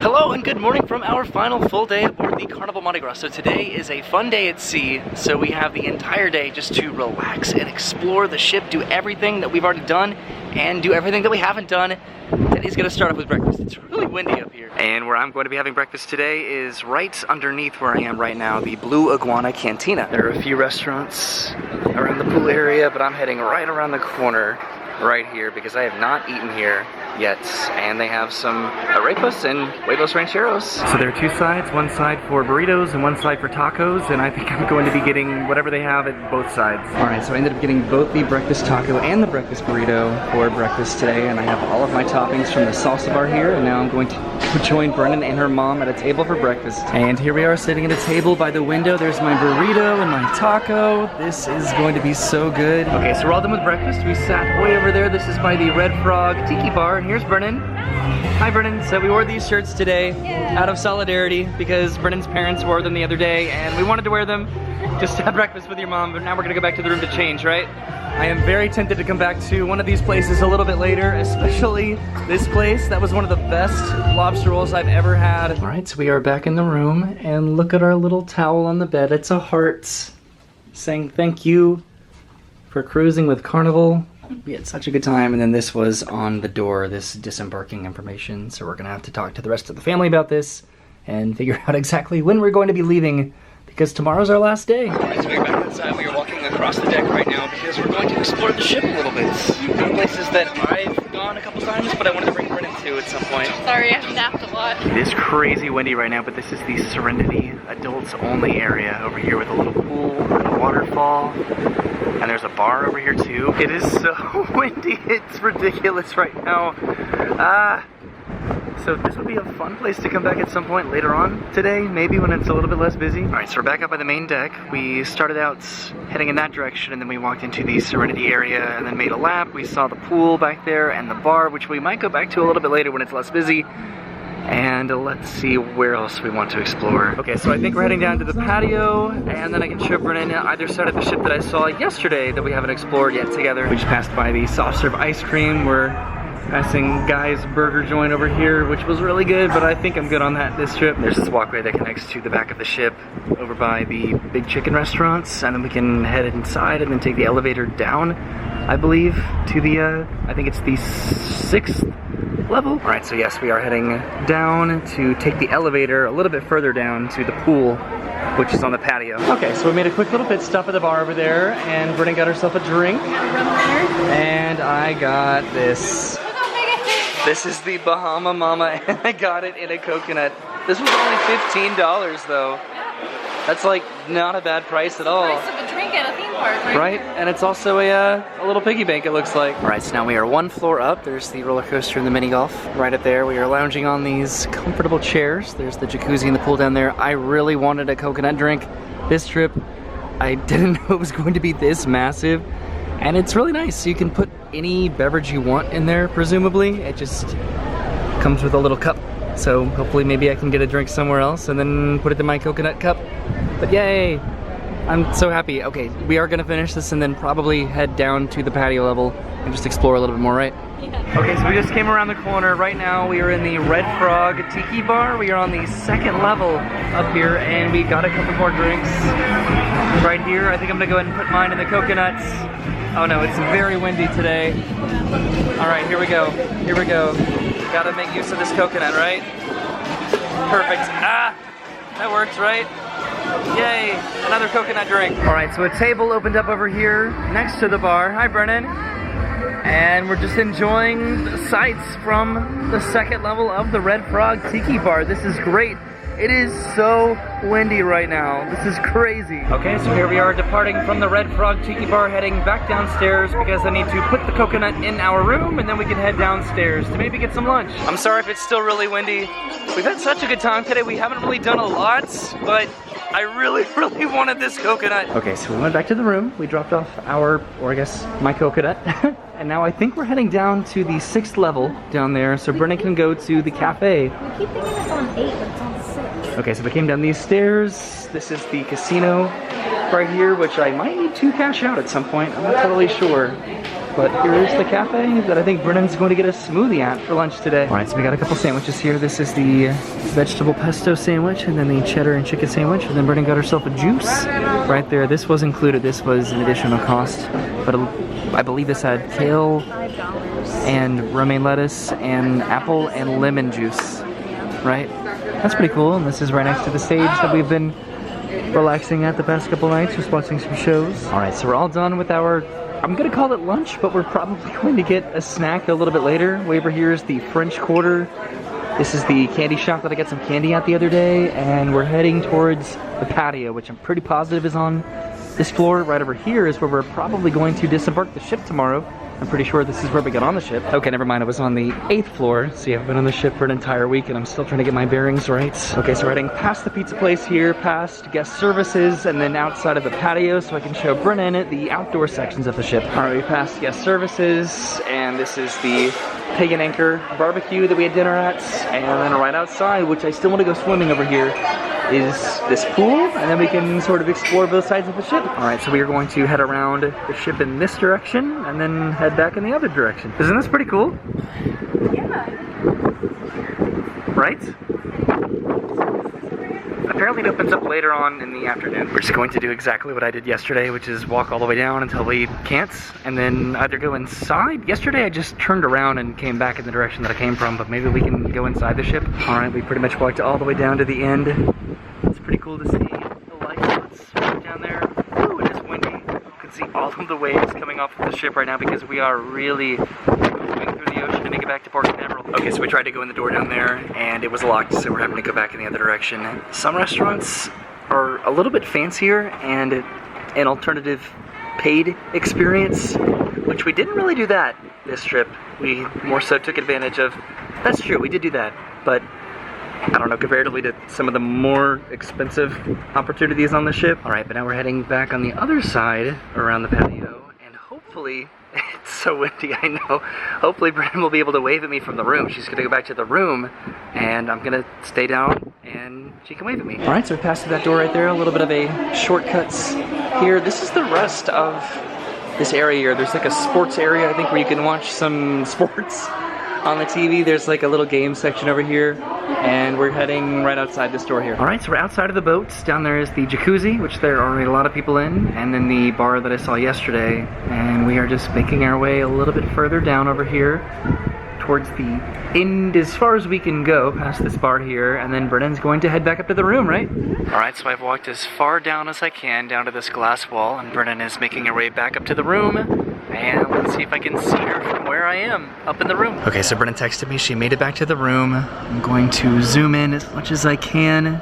Hello and good morning from our final full day aboard the Carnival Mardi Gras. So today is a fun day at sea, so we have the entire day just to relax and explore the ship, do everything that we've already done, and do everything that we haven't done. Today's gonna start off with breakfast. It's really windy up here. And where I'm going to be having breakfast today is right underneath where I am right now, the Blue Iguana Cantina. There are a few restaurants around the pool area, but I'm heading right around the corner right here because I have not eaten here yet, and they have some arepas and huevos rancheros. So there are two sides, one side for burritos and one side for tacos, and I think I'm going to be getting whatever they have at both sides. Alright, so I ended up getting both the breakfast taco and the breakfast burrito for breakfast today, and I have all of my toppings from the salsa bar here, and now I'm going to join Brennan and her mom at a table for breakfast. And here we are sitting at a table by the window. There's my burrito and my taco. This is going to be so good. Okay, so we're all done with breakfast. We sat way over there. This is by the Red Frog Tiki bar, and here's Brennan. Hi Brennan. So we wore these shirts today out of solidarity because Brennan's parents wore them the other day and we wanted to wear them just to have breakfast with your mom, but now we're gonna go back to the room to change, right? I am very tempted to come back to one of these places a little bit later, especially this place. That was one of the best lobster rolls I've ever had. All right, so we are back in the room and look at our little towel on the bed. It's a heart saying thank you for cruising with Carnival. We had such a good time, and then this was on the door, this disembarking information, so we're gonna have to talk to the rest of the family about this and figure out exactly when we're going to be leaving, because tomorrow's our last day. Alright, so we're back outside. We are walking across the deck right now because we're going to explore the ship a little bit. There are places that I've gone a couple times, but I wanted to bring Brennan to at some point. Sorry, I've napped a lot. It is crazy windy right now, but this is the Serenity adults only area over here with a little pool and a waterfall. And there's a bar over here too. It is so windy, it's ridiculous right now. So this would be a fun place to come back at some point later on today, maybe when it's a little bit less busy. All right, so we're back up by the main deck. We started out heading in that direction, and then we walked into the Serenity area and then made a lap. We saw the pool back there and the bar, which we might go back to a little bit later when it's less busy. And let's see where else we want to explore. Okay, so I think we're heading down to the patio, and then I can show Brennan either side of the ship that I saw yesterday that we haven't explored yet together. We just passed by the soft serve ice cream. We're passing Guy's Burger Joint over here, which was really good, but I think I'm good on that this trip. There's this walkway that connects to the back of the ship over by the Big Chicken restaurants, and then we can head inside and then take the elevator down, I believe, to the, I think it's the 6th level. All right, so yes, we are heading down to take the elevator a little bit further down to the pool, which is on the patio. Okay, so we made a quick little pit stop at the bar over there, and Brennan got herself a drink. And I got this. This is the Bahama Mama, and I got it in a coconut. This was only $15 though. That's like not a bad price at all. Price of a drink at a theme park, right? And it's also a little piggy bank, it looks like. All right, so now we are one floor up. There's the roller coaster and the mini golf right up there. We are lounging on these comfortable chairs. There's the jacuzzi in the pool down there. I really wanted a coconut drink this trip. I didn't know it was going to be this massive. And it's really nice. You can put any beverage you want in there, presumably. It just comes with a little cup. So hopefully maybe I can get a drink somewhere else and then put it in my coconut cup. But yay! I'm so happy. Okay, we are gonna finish this and then probably head down to the patio level and just explore a little bit more, right? Yeah. Okay, so we just came around the corner. Right now we are in the Red Frog Tiki bar. We are on the 2nd level up here, and we got a couple more drinks right here. I think I'm gonna go ahead and put mine in the coconuts. Oh no, it's very windy today. All right, here we go. Here we go. Gotta make use of this coconut, right? Perfect. Ah, that works, right? Yay, another coconut drink. All right, so a table opened up over here next to the bar. Hi, Brennan. And we're just enjoying the sights from the 2nd level of the Red Frog Tiki bar. This is great. It is so windy right now. This is crazy. Okay, so here we are departing from the Red Frog Tiki bar, heading back downstairs because I need to put the coconut in our room and then we can head downstairs to maybe get some lunch. I'm sorry if it's still really windy. We've had such a good time today. We haven't really done a lot, but I really wanted this coconut. Okay, so we went back to the room. We dropped off our, or I guess my coconut. And now I think we're heading down to the 6th level down there so Brennan can go to the cafe. We keep thinking it's on 8, but it's on 6. Okay, so we came down these stairs. This is the casino right here, which I might need to cash out at some point. I'm not totally sure. but here is the cafe that I think Brennan's going to get a smoothie at for lunch today. All right, so we got a couple sandwiches here. This is the vegetable pesto sandwich, and then the cheddar and chicken sandwich, and then Brennan got herself a juice right there. This was included. This was an additional cost, but I believe this had kale and romaine lettuce and apple and lemon juice, right? That's pretty cool, and this is right next to the stage that we've been relaxing at the past couple nights, just watching some shows. All right, so we're all done with our, I'm gonna call it lunch, but we're probably going to get a snack a little bit later. Way over here is the French Quarter. This is the candy shop that I got some candy at the other day, and we're heading towards the patio, which I'm pretty positive is on this floor. Right over here is where we're probably going to disembark the ship tomorrow. I'm pretty sure this is where we got on the ship. Okay, never mind, I was on the 8th floor. See, I've been on the ship for an entire week and I'm still trying to get my bearings right. Okay, so we're heading past the pizza place here, past guest services, and then outside of the patio so I can show Brennan the outdoor sections of the ship. All right, we passed guest services, and this is the Pagan Anchor barbecue that we had dinner at. And then right outside, which I still want to go swimming over here, is this pool, and then we can sort of explore both sides of the ship. All right, so we are going to head around the ship in this direction and then head back in the other direction. Isn't this pretty cool? Yeah. Right? Apparently it opens up later on in the afternoon. We're just going to do exactly what I did yesterday, which is walk all the way down until we can't, and then either go inside. Yesterday I just turned around and came back in the direction that I came from, but maybe we can go inside the ship. All right, we pretty much walked all the way down to the end. It's pretty cool to see the lifeboats right down there. Ooh, it is windy. You can see all of the waves coming off of the ship right now because we are really moving through the ocean to make it back to Port Canaveral. Okay, so we tried to go in the door down there and it was locked, so we're having to go back in the other direction. Some restaurants are a little bit fancier and an alternative paid experience, which we didn't really do that this trip. We more so took advantage of, that's true, we did do that, but I don't know, comparatively to some of the more expensive opportunities on the ship. All right, but now we're heading back on the other side around the patio, and hopefully, it's so windy, I know, hopefully Brennan will be able to wave at me from the room. She's gonna go back to the room, and I'm gonna stay down, and she can wave at me. All right, so we passed through that door right there, a little bit of a shortcuts here. This is the rest of this area here. There's like a sports area, I think, where you can watch some sports on the TV. There's like a little game section over here, and we're heading right outside this door here. All right, so we're outside of the boats. Down there is the jacuzzi, which there are a lot of people in, and then the bar that I saw yesterday, and we are just making our way a little bit further down over here towards the end as far as we can go past this bar here, and then Brennan's going to head back up to the room, right? All right, so I've walked as far down as I can down to this glass wall, and Brennan is making her way back up to the room, and let's see if I can see her from where I am up in the room. Okay, so Brennan texted me. She made it back to the room. I'm going to zoom in as much as I can.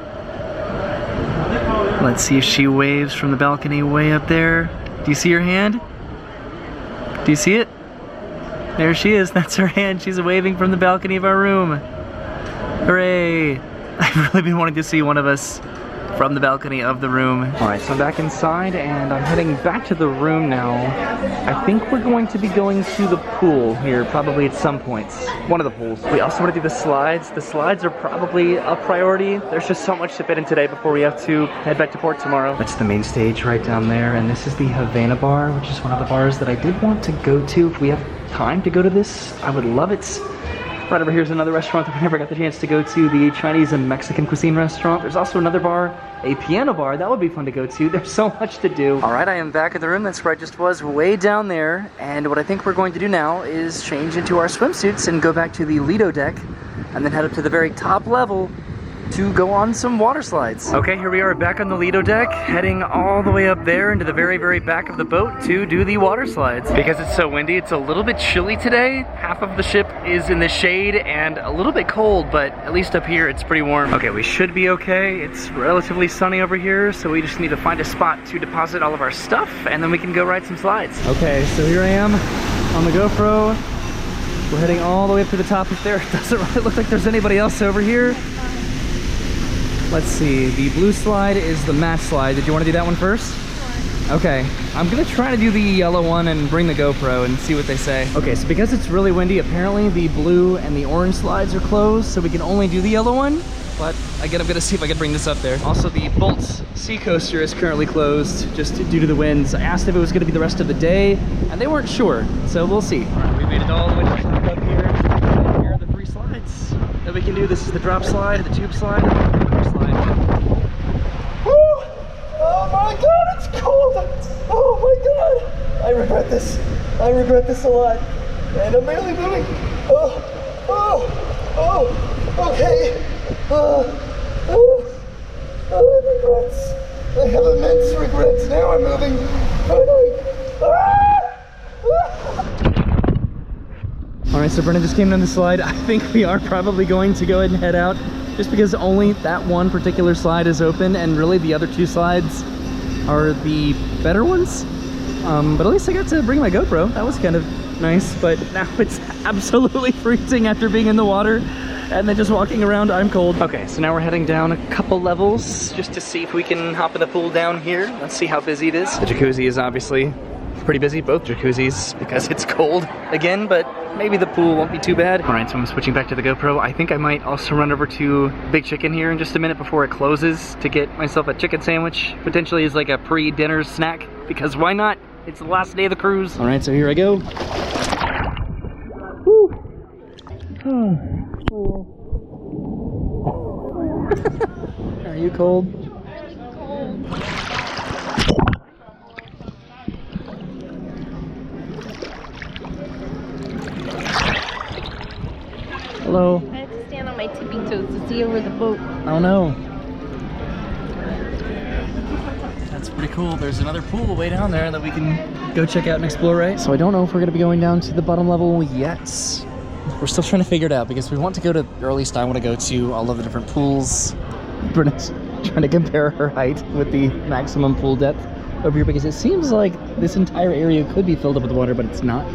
Let's see if she waves from the balcony way up there. Do you see her hand? Do you see it? There she is, that's her hand. She's waving from the balcony of our room. Hooray! I've really been wanting to see one of us from the balcony of the room. All right, so I'm back inside and I'm heading back to the room now. I think we're going to be going to the pool here, probably at some points. One of the pools. We also want to do the slides. The slides are probably a priority. There's just so much to fit in today before we have to head back to port tomorrow. That's the main stage right down there, and this is the Havana bar, which is one of the bars that I did want to go to. If we have time to go to this, I would love it. Right over here is another restaurant that we never got the chance to go to, the Chinese and Mexican cuisine restaurant. There's also another bar, a piano bar. That would be fun to go to. There's so much to do. All right, I am back in the room. That's where I just was, way down there. And what I think we're going to do now is change into our swimsuits and go back to the Lido deck and then head up to the very top level to go on some water slides. Okay, here we are back on the Lido deck, heading all the way up there into the very, very back of the boat to do the water slides. Because it's so windy, it's a little bit chilly today. Half of the ship is in the shade and a little bit cold, but at least up here it's pretty warm. Okay, we should be okay. It's relatively sunny over here, so we just need to find a spot to deposit all of our stuff, and then we can go ride some slides. Okay, so here I am on the GoPro. We're heading all the way up to the top up there. It doesn't really look like there's anybody else over here. Let's see, the blue slide is the match slide. Did you want to do that one first? Sure. Okay, I'm gonna try to do the yellow one and bring the GoPro and see what they say. Okay, so because it's really windy, apparently the blue and the orange slides are closed, so we can only do the yellow one. but again, I'm gonna see if I can bring this up there. Also, the Bolts Sea Coaster is currently closed just due to the winds. I asked if it was gonna be the rest of the day, and they weren't sure, so we'll see. All right, we made it all the way to the top up here. And here are the 3 slides that we can do. This is the drop slide, the tube slide, and the water slide. Woo! Oh my God, it's cold! Oh my God! I regret this. I regret this a lot. And I'm barely moving. Okay. Regrets. I have immense regrets. Now I'm moving. All right, so Brennan just came down the slide. I think we are probably going to go ahead and head out, just because only that one particular slide is open, and really the other 2 slides are the better ones. But at least I got to bring my GoPro. That was kind of nice, but now it's absolutely freezing after being in the water and then just walking around. I'm cold. Okay, so now we're heading down a couple levels just to see if we can hop in the pool down here. Let's see how busy it is. The jacuzzi is obviously pretty busy, both jacuzzis, because it's cold again, but maybe the pool won't be too bad. All right, so I'm switching back to the GoPro. I think I might also run over to Big Chicken here in just a minute before it closes to get myself a chicken sandwich, potentially as like a pre-dinner snack, because why not? It's the last day of the cruise. All right, so here I go. Woo. Are you cold? Hello. I have to stand on my tippy toes to see over the boat. Oh no. That's pretty cool. There's another pool way down there that we can go check out and explore, right? So I don't know if we're gonna be going down to the bottom level yet. We're still trying to figure it out because we want to go to, or at least I want to go to all of the different pools. Brennan's trying to compare her height with the maximum pool depth over here because it seems like this entire area could be filled up with water, but it's not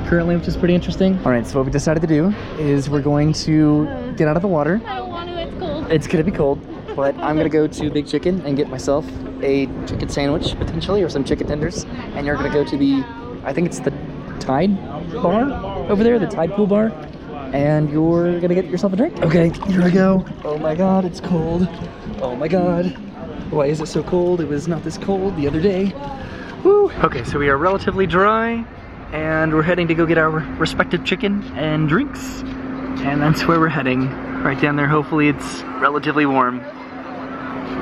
currently, which is pretty interesting. All right, so what we decided to do is we're going to get out of the water. I don't want to, it's cold. It's gonna be cold, but I'm gonna go to Big Chicken and get myself a chicken sandwich, potentially, or some chicken tenders. And you're gonna go to the, I think it's the Tide bar over there, the Tide pool bar. And you're gonna get yourself a drink. Okay, here I go. Oh my God, it's cold. Oh my God. Why is it so cold? It was not this cold the other day. Woo. Okay, so we are relatively dry and we're heading to go get our respective chicken and drinks. And that's where we're heading. Right down there, hopefully it's relatively warm.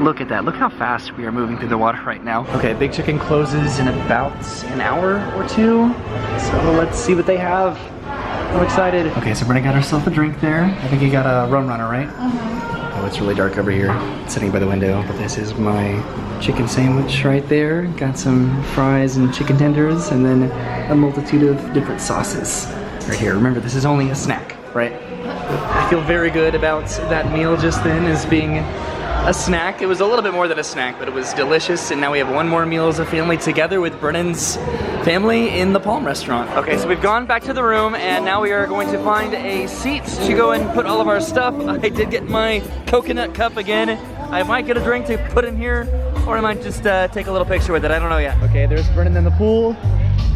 Look at that, look how fast we are moving through the water right now. Okay, Big Chicken closes in about an hour or 2. So let's see what they have. I'm excited. Okay, so Brenna got herself a drink there. I think you got a rum runner, right? Oh, it's really dark over here, sitting by the window. But this is my chicken sandwich right there. Got some fries and chicken tenders, and then a multitude of different sauces right here. Remember, this is only a snack, right? I feel very good about that meal just then as being a snack. It was a little bit more than a snack, but it was delicious. And now we have one more meal as a family together with Brennan's family in the Palm restaurant. Okay, so we've gone back to the room and now we are going to find a seat to go and put all of our stuff. I did get my coconut cup again. I might get a drink to put in here, or I might just take a little picture with it. I don't know yet. Okay, there's Brennan in the pool.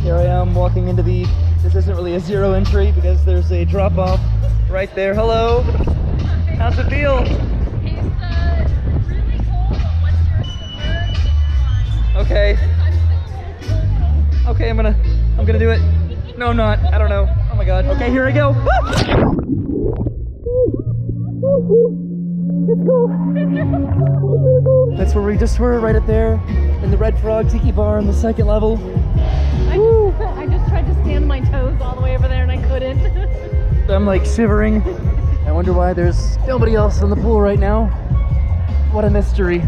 Here I am walking into the, this isn't really a zero entry because there's a drop off right there. Hello. How's it feel? Okay. Okay, I'm gonna do it. No, I'm not. I don't know. Oh my God. Okay, here I go. It's cool. That's where we just were, right up there in the Red Frog Tiki Bar on the 2nd level. I just tried to stand on my toes all the way over there and I couldn't. I'm like shivering. I wonder why there's nobody else in the pool right now. What a mystery,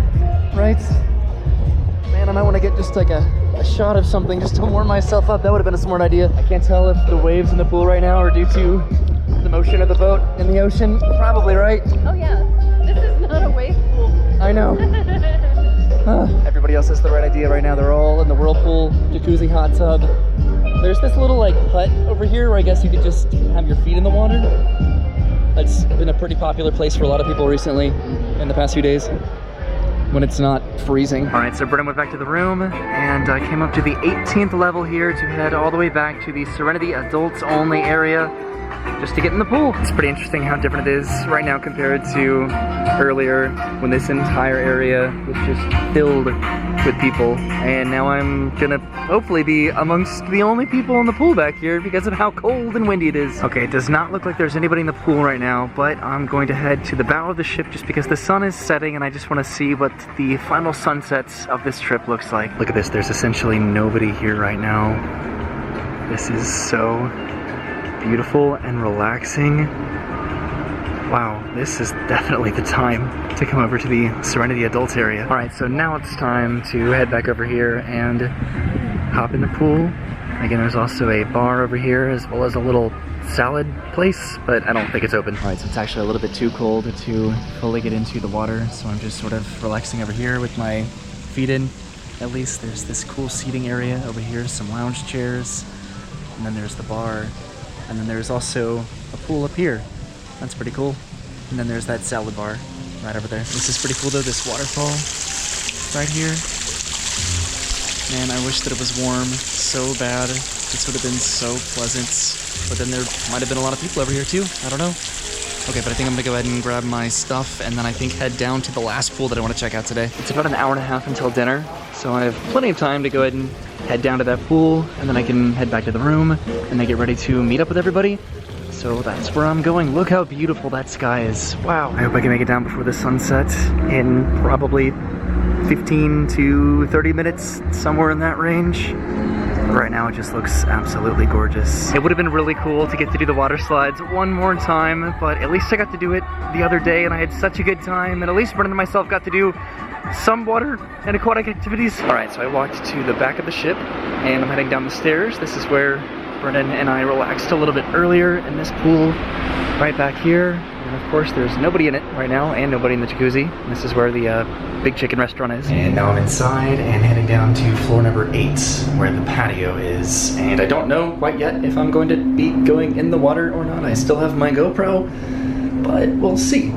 right? Man, I might want to get just like a shot of something just to warm myself up. That would have been a smart idea. I can't tell if the waves in the pool right now are due to the motion of the boat in the ocean. Probably, right? Oh yeah, this is not a wave pool. I know. Everybody else has the right idea right now. They're all in the whirlpool, jacuzzi, hot tub. There's this little like hut over here where I guess you could just have your feet in the water. That's been a pretty popular place for a lot of people recently in the past few days when it's not freezing. All right, so Brennan went back to the room and I came up to the 18th level here to head all the way back to the Serenity Adults Only area. just to get in the pool. It's pretty interesting how different it is right now compared to earlier when this entire area was just filled with people. And now I'm gonna hopefully be amongst the only people in the pool back here because of how cold and windy it is. Okay, it does not look like there's anybody in the pool right now, but I'm going to head to the bow of the ship just because the sun is setting and I just want to see what the final sunsets of this trip looks like. Look at this, there's essentially nobody here right now. This is so beautiful and relaxing. Wow, this is definitely the time to come over to the Serenity Adults area. All right, so now it's time to head back over here and hop in the pool. Again, there's also a bar over here as well as a little salad place, but I don't think it's open. All right, so it's actually a little bit too cold to fully get into the water, so I'm just sort of relaxing over here with my feet in. At least there's this cool seating area over here, some lounge chairs, and then there's the bar. And then there's also a pool up here. That's pretty cool. And then there's that salad bar right over there. This is pretty cool though, this waterfall right here. Man, I wish that it was warm so bad. This would have been so pleasant. But then there might have been a lot of people over here too. I don't know. Okay, but I think I'm gonna go ahead and grab my stuff and then I think head down to the last pool that I want to check out today. It's about an hour and a half until dinner, so I have plenty of time to go ahead and head down to that pool, and then I can head back to the room and then get ready to meet up with everybody. So that's where I'm going. Look how beautiful that sky is. Wow. I hope I can make it down before the sunset in probably 15 to 30 minutes, somewhere in that range. Right now it just looks absolutely gorgeous. It would have been really cool to get to do the water slides one more time, but at least I got to do it the other day and I had such a good time, and at least Brennan and myself got to do some water and aquatic activities. All right, so I walked to the back of the ship and I'm heading down the stairs. This is where Brennan and I relaxed a little bit earlier in this pool right back here. And of course there's nobody in it right now and nobody in the jacuzzi. This is where the Big Chicken restaurant is. And now I'm inside and heading down to floor number 8 where the patio is. And I don't know quite yet if I'm going to be going in the water or not. I still have my GoPro, but we'll see.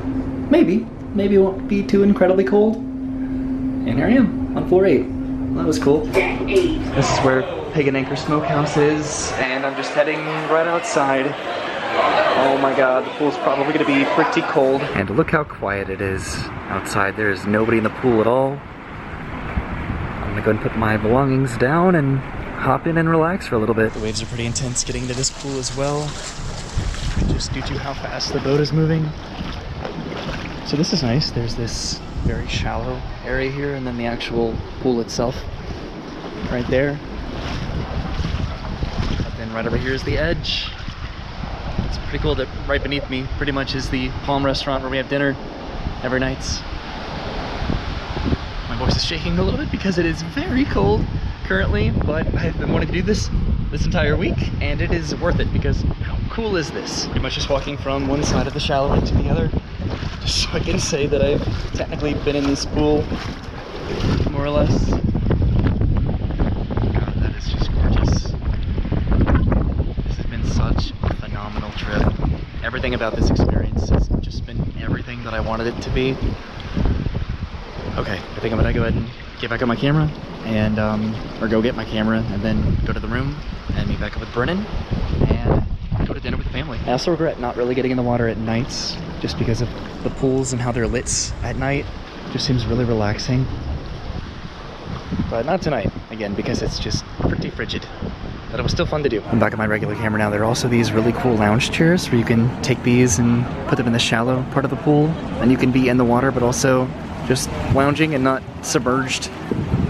Maybe it won't be too incredibly cold. And here I am on floor 8. Well, that was cool. This is where Pig and Anchor Smokehouse is, and I'm just heading right outside. Oh my god, the pool's probably gonna be pretty cold. And look how quiet it is outside. There's nobody in the pool at all. I'm gonna go and put my belongings down and hop in and relax for a little bit. The waves are pretty intense getting into this pool as well, just due to how fast the boat is moving. So this is nice. There's this very shallow area here, and then the actual pool itself right there. But then right over here is the edge. It's pretty cool that right beneath me pretty much is the Palm restaurant where we have dinner every night. My voice is shaking a little bit because it is very cold currently, but I've been wanting to do this entire week, and it is worth it because how cool is this? Pretty much just walking from one side of the shallow end to the other, just so I can say that I've technically been in this pool, more or less. God, that is just gorgeous. This has been such a phenomenal trip. Everything about this experience has just been everything that I wanted it to be. Okay, I think I'm gonna go ahead and get back on my camera and or go get my camera and then go to the room and meet back up with Brennan and go to dinner with the family. I also regret not really getting in the water at nights just because of the pools and how they're lit at night. Just seems really relaxing. But not tonight, again, because it's just pretty frigid. But it was still fun to do. I'm back on my regular camera now. There are also these really cool lounge chairs where you can take these and put them in the shallow part of the pool, and you can be in the water but also just lounging and not submerged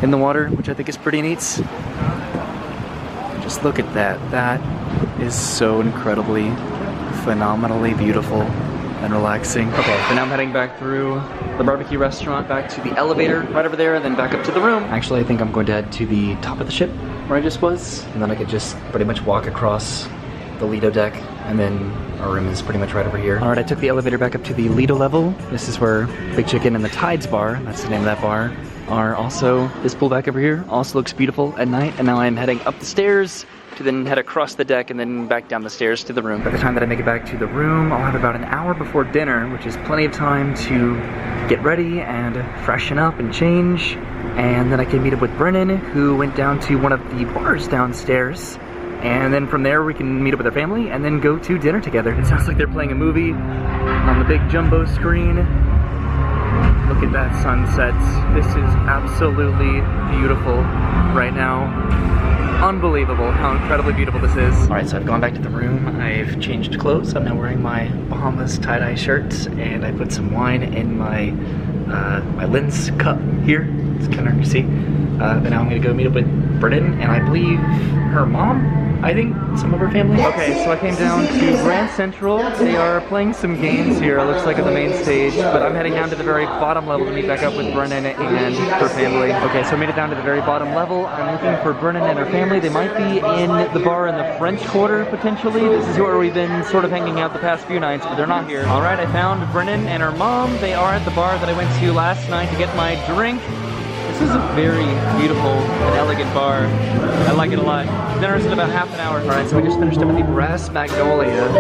in the water, which I think is pretty neat. Just look at that. That is so incredibly, phenomenally beautiful and relaxing. Okay, so now I'm heading back through the barbecue restaurant, back to the elevator right over there, and then back up to the room. Actually, I think I'm going to head to the top of the ship where I just was, and then I could just pretty much walk across the Lido deck, and then our room is pretty much right over here. All right, I took the elevator back up to the Lido level. This is where Big Chicken and the Tides Bar, that's the name of that bar, are also. This pool back over here also looks beautiful at night, and now I'm heading up the stairs to then head across the deck and then back down the stairs to the room. By the time that I make it back to the room, I'll have about an hour before dinner, which is plenty of time to get ready and freshen up and change. And then I can meet up with Brennan, who went down to one of the bars downstairs and then from there we can meet up with our family and then go to dinner together. It sounds like they're playing a movie on the big jumbo screen. Look at that sunset. This is absolutely beautiful right now. Unbelievable how incredibly beautiful this is. All right, so I've gone back to the room. I've changed clothes. I'm now wearing my Bahamas tie-dye shirt, and I put some wine in my my lens cup here. It's kind of hard to see. But now I'm gonna go meet up with Brennan, and I believe her mom. I think some of her family. Okay, so I came down to Grand Central. They are playing some games here, it looks like at the main stage, but I'm heading down to the very bottom level to meet back up with Brennan and her family. Okay, so I made it down to the very bottom level. I'm looking for Brennan and her family. They might be in the bar in the French Quarter, potentially. This is where we've been sort of hanging out the past few nights, but they're not here. All right, I found Brennan and her mom. They are at the bar that I went to last night to get my drink. This is a very beautiful and elegant bar. I like it a lot. Dinner's in about half an hour. All right, so we just finished up at the Brass Magnolia.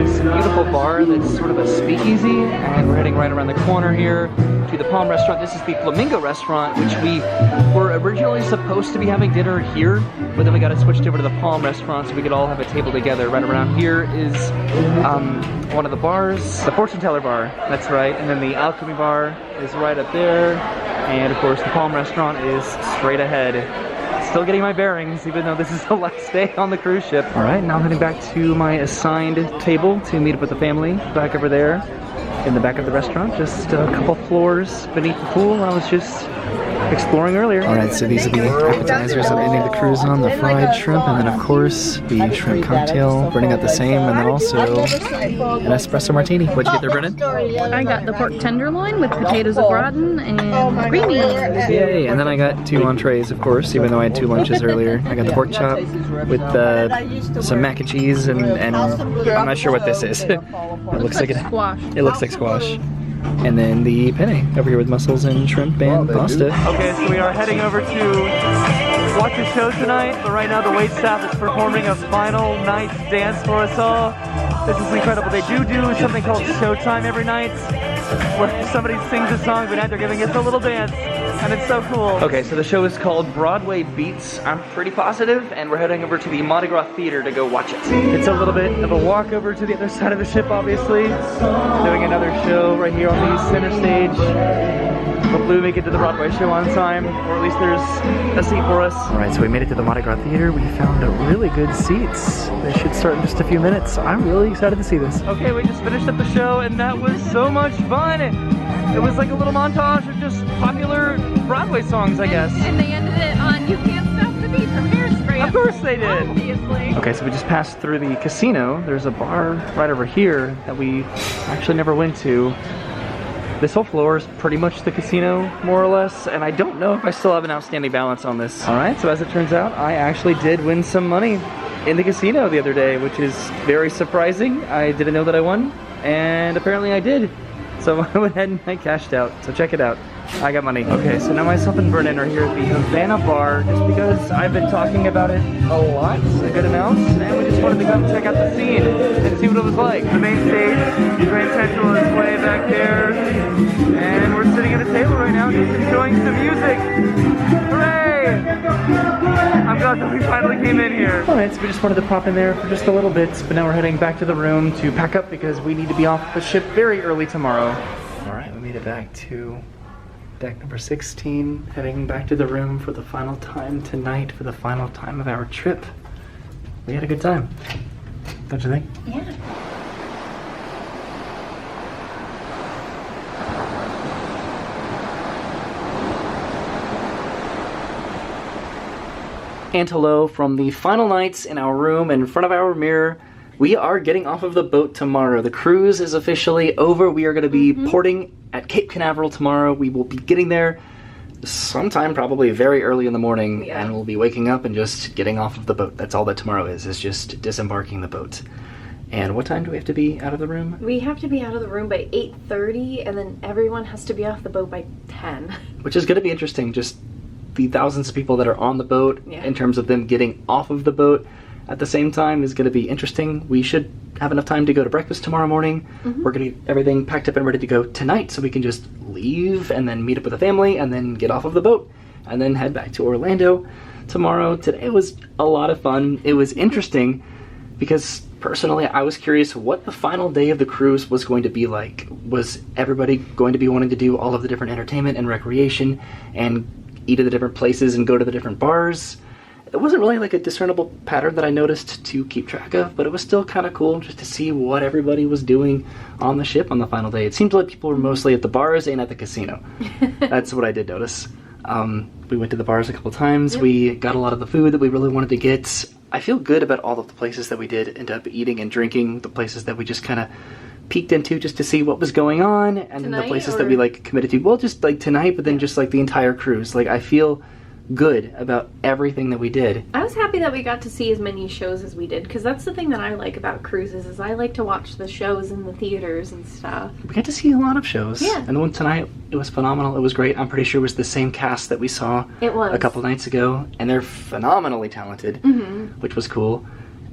It's a beautiful bar that's sort of a speakeasy, and we're heading right around the corner here to the Palm Restaurant. This is the Flamingo Restaurant, which we were originally supposed to be having dinner here, but then we got it switched over to the Palm Restaurant so we could all have a table together. Right around here is one of the bars, the Fortune Teller Bar, that's right, and then the Alchemy Bar is right up there. And of course the Palm Restaurant is straight ahead. Still getting my bearings, even though this is the last day on the cruise ship. All right, now I'm heading back to my assigned table to meet up with the family back over there in the back of the restaurant, just a couple floors beneath the pool. I was just exploring earlier. All right, so these are the appetizers I'm ending the cruise on, the fried shrimp, and then of course the shrimp cocktail. Brennan got the same, and then also an espresso martini. What'd you get there, Brennan? I got the pork tenderloin with potatoes au gratin and green beans. Yay, and then I got 2 entrees, of course, even though I had 2 lunches earlier. I got the pork chop with some mac and cheese, and I'm not sure what this is. It looks like squash. It looks like squash. And then the penne over here with mussels and shrimp and pasta. Okay, so we are heading over to watch a show tonight, but right now the wait staff is performing a final night's dance for us all. This is incredible. They do something called Showtime every night, where somebody sings a song, but now they're giving us a little dance, and it's so cool. Okay, so the show is called Broadway Beats, I'm pretty positive, and we're heading over to the Mardi Gras Theater to go watch it. It's a little bit of a walk over to the other side of the ship, obviously. Doing another show right here on the center stage. Hopefully we make it to the Broadway show on time, or at least there's a seat for us. All right, so we made it to the Mardi Gras Theater. We found really good seats. They should start in just a few minutes. I'm really excited to see this. Okay, we just finished up the show, and that was so much fun. It was like a little montage of just popular Broadway songs, I guess. And they ended it on You Can't Stop the Beat from Hairspray. Of course they did. Obviously. Okay, so we just passed through the casino. There's a bar right over here that we actually never went to. This whole floor is pretty much the casino, more or less, and I don't know if I still have an outstanding balance on this. All right, so as it turns out, I actually did win some money in the casino the other day, which is very surprising. I didn't know that I won, and apparently I did. So I went ahead and I cashed out, so check it out. I got money. Okay, so now myself and Brennan are here at the Havana Bar, just because I've been talking about it a lot, a good amount, and we just wanted to come check out the scene and see what it was like. The main stage, Grand Central is way back there, and we're sitting at a table right now just enjoying some music. Hooray! I'm glad that we finally came in here. Alright, so we just wanted to pop in there for just a little bit, but now we're heading back to the room to pack up because we need to be off the ship very early tomorrow. Alright, we made it back to deck number 16, heading back to the room for the final time tonight, for the final time of our trip. We had a good time, don't you think? Yeah. And hello from the final nights in our room in front of our mirror. We are getting off of the boat tomorrow. The cruise is officially over. We are going to be porting at Cape Canaveral tomorrow. We will be getting there sometime probably very early in the morning, and we'll be waking up and just getting off of the boat. That's all that tomorrow is just disembarking the boat. And what time do we have to be out of the room? We have to be out of the room by 8:30, and then everyone has to be off the boat by 10. Which is going to be interesting, just the thousands of people that are on the boat, in terms of them getting off of the boat at the same time is going to be interesting. We should have enough time to go to breakfast tomorrow morning. We're going to get everything packed up and ready to go tonight so we can just leave and then meet up with the family and then get off of the boat and then head back to Orlando. tomorrow. Today was a lot of fun. It was interesting because personally I was curious what the final day of the cruise was going to be like. Was everybody going to be wanting to do all of the different entertainment and recreation and eat at the different places and go to the different bars? It wasn't really like a discernible pattern that I noticed to keep track of, but it was still kind of cool just to see what everybody was doing on the ship on the final day. It seemed like people were mostly at the bars and at the casino. That's what I did notice. We went to the bars a couple times. Yep. We got a lot of the food that we really wanted to get. I feel good about all of the places that we did end up eating and drinking, the places that we just kind of peeked into just to see what was going on, and then the places that we like committed to. Well, just like tonight, but then just like the entire cruise. Like I feel good about everything that we did. I was happy that we got to see as many shows as we did, because that's the thing that I like about cruises is I like to watch the shows in the theaters and stuff. We got to see a lot of shows. Yeah. And the one tonight, it was phenomenal. It was great. I'm pretty sure it was the same cast that we saw a couple nights ago, and they're phenomenally talented, which was cool.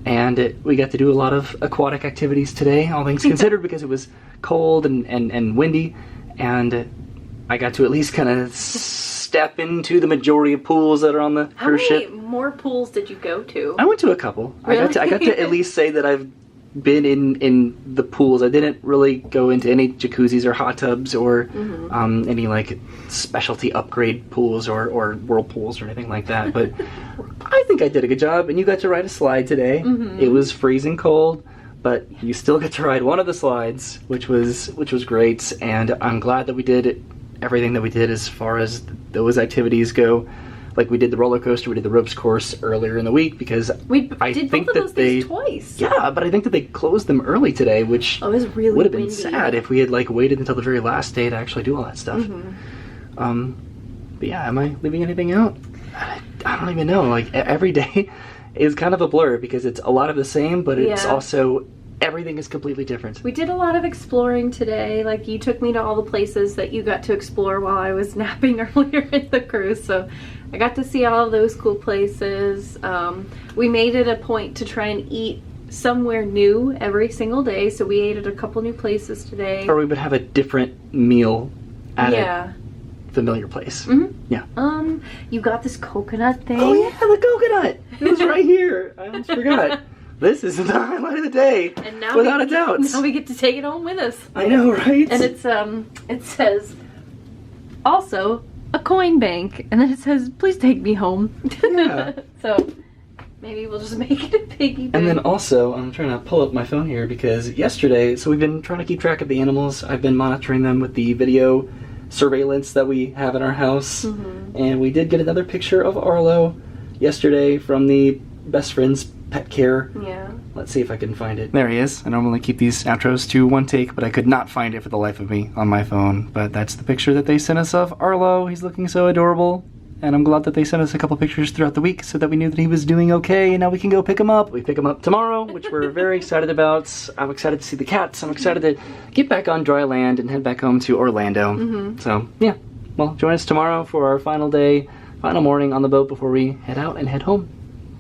And we got to do a lot of aquatic activities today, all things considered, because it was cold and windy, and I got to at least kind of step into the majority of pools that are on the cruise ship. How many more pools did you go to? I went to a couple. Really? I got to at least say that I've been in the pools. I didn't really go into any jacuzzis or hot tubs or any like specialty upgrade pools or whirlpools or anything like that. But I think I did a good job. And you got to ride a slide today. It was freezing cold, but you still got to ride one of the slides, which was great. And I'm glad that we did everything that we did as far as those activities go. Like we did the roller coaster, we did the ropes course earlier in the week because I did think both of those that they things twice. Yeah, but I think that they closed them early today, which it was really would have been windy. sad if we had like waited until the very last day to actually do all that stuff. But yeah, am I leaving anything out? I don't even know. Like every day is kind of a blur because it's a lot of the same, but it's also everything is completely different. We did a lot of exploring today. Like you took me to all the places that you got to explore while I was napping earlier in the cruise, so I got to see all of those cool places. We made it a point to try and eat somewhere new every single day, so we ate at a couple new places today. Or we would have a different meal at a familiar place. Yeah. You got this coconut thing. Oh yeah, the coconut! It was right here. I almost forgot. This is the highlight of the day, and now without a doubt. Now we get to take it home with us. I know, right? And it's it says also a coin bank, and then it says please take me home. Yeah. So maybe we'll just make it a piggy bank. And then also, I'm trying to pull up my phone here because yesterday, so we've been trying to keep track of the animals. I've been monitoring them with the video surveillance that we have in our house, and we did get another picture of Arlo yesterday from the best friend's pet care. Yeah. Let's see if I can find it. There he is. I normally keep these outros to one take, but I could not find it for the life of me on my phone. But that's the picture that they sent us of Arlo. He's looking so adorable. And I'm glad that they sent us a couple pictures throughout the week so that we knew that he was doing okay, and now we can go pick him up. We pick him up tomorrow, which we're very excited about. I'm excited to see the cats. I'm excited to get back on dry land and head back home to Orlando. So, yeah. Well, join us tomorrow for our final day, final morning on the boat before we head out and head home.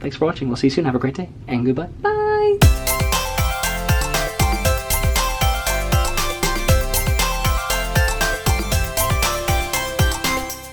Thanks for watching. We'll see you soon. Have a great day, and goodbye. Bye.